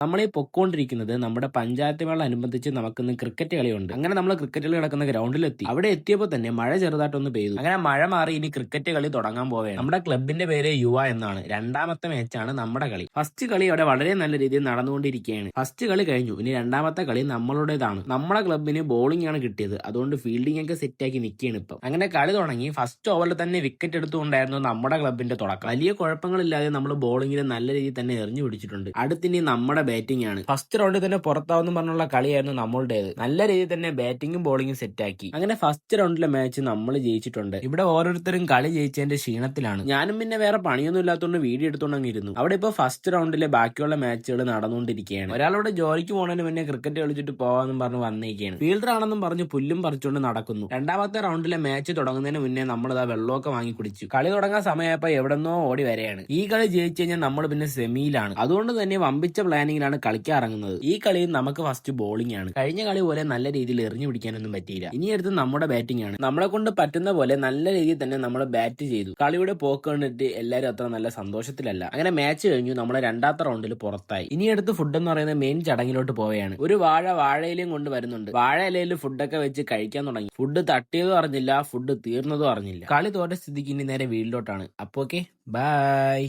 നമ്മളീ പൊക്കോണ്ടിരിക്കുന്നത് നമ്മുടെ പഞ്ചായത്ത് മേള അനുബന്ധിച്ച് നമുക്കിന്ന് ക്രിക്കറ്റ് കളിയുണ്ട്. അങ്ങനെ നമ്മൾ ക്രിക്കറ്റ് കളി നടക്കുന്ന ഗ്രൗണ്ടിലെത്തി. അവിടെ എത്തിയപ്പോൾ തന്നെ മഴ ചെറുതായിട്ടൊന്ന് പെയ്തു. അങ്ങനെ മഴ മാറി ഇനി ക്രിക്കറ്റ് കളി തുടങ്ങാൻ പോവുകയാണ്. നമ്മുടെ ക്ലബിന്റെ പേര് യുവ എന്നാണ്. രണ്ടാമത്തെ മാച്ചാണ് നമ്മുടെ കളി. ഫസ്റ്റ് കളി അവിടെ വളരെ നല്ല രീതിയിൽ നടന്നുകൊണ്ടിരിക്കുകയാണ്. ഫസ്റ്റ് കളി കഴിഞ്ഞു. ഇനി രണ്ടാമത്തെ കളി നമ്മളുടേതാണ്. നമ്മുടെ ക്ലബിന് ബോളിംഗ് ആണ് കിട്ടിയത്. അതുകൊണ്ട് ഫീൽഡിംഗ് ഒക്കെ സെറ്റാക്കി നിൽക്കുകയാണ് ഇപ്പം. അങ്ങനെ കളി തുടങ്ങി. ഫസ്റ്റ് ഓവറിൽ തന്നെ വിക്കറ്റ് എടുത്തുകൊണ്ടായിരുന്നു നമ്മുടെ ക്ലബിന്റെ തുടക്കം. വലിയ കുഴപ്പങ്ങളില്ലാതെ നമ്മൾ ബോളിംഗിൽ നല്ല രീതിയിൽ തന്നെ എറിഞ്ഞു പിടിച്ചിട്ടുണ്ട്. അടുത്തിനി നമ്മുടെ ബാറ്റിംഗ് ആണ്. ഫസ്റ്റ് റൗണ്ടിൽ തന്നെ പുറത്താവെന്ന് പറഞ്ഞുള്ള കളിയായിരുന്നു നമ്മളുടേത്. നല്ല രീതിയിൽ തന്നെ ബാറ്റിംഗും ബോളിംഗും സെറ്റാക്കി. അങ്ങനെ ഫസ്റ്റ് റൗണ്ടിലെ മാച്ച് നമ്മൾ ജയിച്ചിട്ടുണ്ട്. ഇവിടെ ഓരോരുത്തരും കളി ജയിച്ചതിന്റെ ക്ഷീണത്തിലാണ്. ഞാനും പിന്നെ വേറെ പണിയൊന്നും ഇല്ലാത്തതുകൊണ്ട് വീഡിയോ എടുത്തോണ്ട് ഇരുന്നു. അവിടെ ഇപ്പൊ ഫസ്റ്റ് റൗണ്ടിലെ ബാക്കിയുള്ള മാച്ചുകൾ നടന്നുകൊണ്ടിരിക്കുകയാണ്. ഒരാളോട് ജോലിക്ക് പോകുന്നതിന് മുന്നേ ക്രിക്കറ്റ് കളിച്ചിട്ട് പോവാന്നും പറഞ്ഞ് വന്നിരിക്കുകയാണ്. ഫീൽഡർ ആണെന്നും പറഞ്ഞ് പുല്ലും പറിച്ചുകൊണ്ട് നടക്കുന്നു. രണ്ടാമത്തെ റൗണ്ടിലെ മാച്ച് തുടങ്ങുന്നതിന് മുന്നേ നമ്മളിതാ വെള്ളമൊക്കെ വാങ്ങി കുടിച്ചു. കളി തുടങ്ങാൻ സമയപ്പോ എവിടെന്നോ ഓടി വരെയാണ്. ഈ കളി ജയിച്ചു കഴിഞ്ഞാൽ നമ്മൾ പിന്നെ സെമിയിലാണ്. അതുകൊണ്ട് തന്നെ വമ്പിച്ച പ്ലാനിങ്ങിലാണ് കളിക്കാൻ ഇറങ്ങുന്നത്. ഈ കളിയിൽ നമുക്ക് ഫസ്റ്റ് ബോളിംഗ് ആണ്. കഴിഞ്ഞ കളി പോലെ നല്ല രീതിയിൽ എറിഞ്ഞു പിടിക്കാനൊന്നും പറ്റിയില്ല. ഇനി അടുത്ത് നമ്മുടെ ബാറ്റിംഗ് ആണ്. നമ്മളെ കൊണ്ട് പറ്റുന്ന പോലെ നല്ല രീതിയിൽ തന്നെ നമ്മൾ ബാറ്റ് ചെയ്തു. കളിയുടെ പോക്ക് കണ്ടിട്ട് എല്ലാവരും അത്ര നല്ല സന്തോഷത്തിലല്ല. അങ്ങനെ മാച്ച് കഴിഞ്ഞു. നമ്മളെ രണ്ടാമത്തെ റൗണ്ടിൽ പുറത്തായി. ഇനി അടുത്ത് ഫുഡ് എന്ന് പറയുന്ന മെയിൻ ചടങ്ങിലോട്ട് പോവുകയാണ്. ഒരു വാഴയിലയും കൊണ്ട് വരുന്നുണ്ട്. വാഴ ഇലയിൽ ഫുഡൊക്കെ വെച്ച് കഴിക്കാൻ തുടങ്ങി. ഫുഡ് തട്ടിയതും അറിഞ്ഞില്ല, ഫുഡ് തീർന്നതും അറിഞ്ഞില്ല. കളി തോറ്റ സ്ഥിതിക്ക് ഇനി നേരെ വീട്ടിലോട്ടാണ്. അപ്പൊ ഓക്കെ, ബൈ.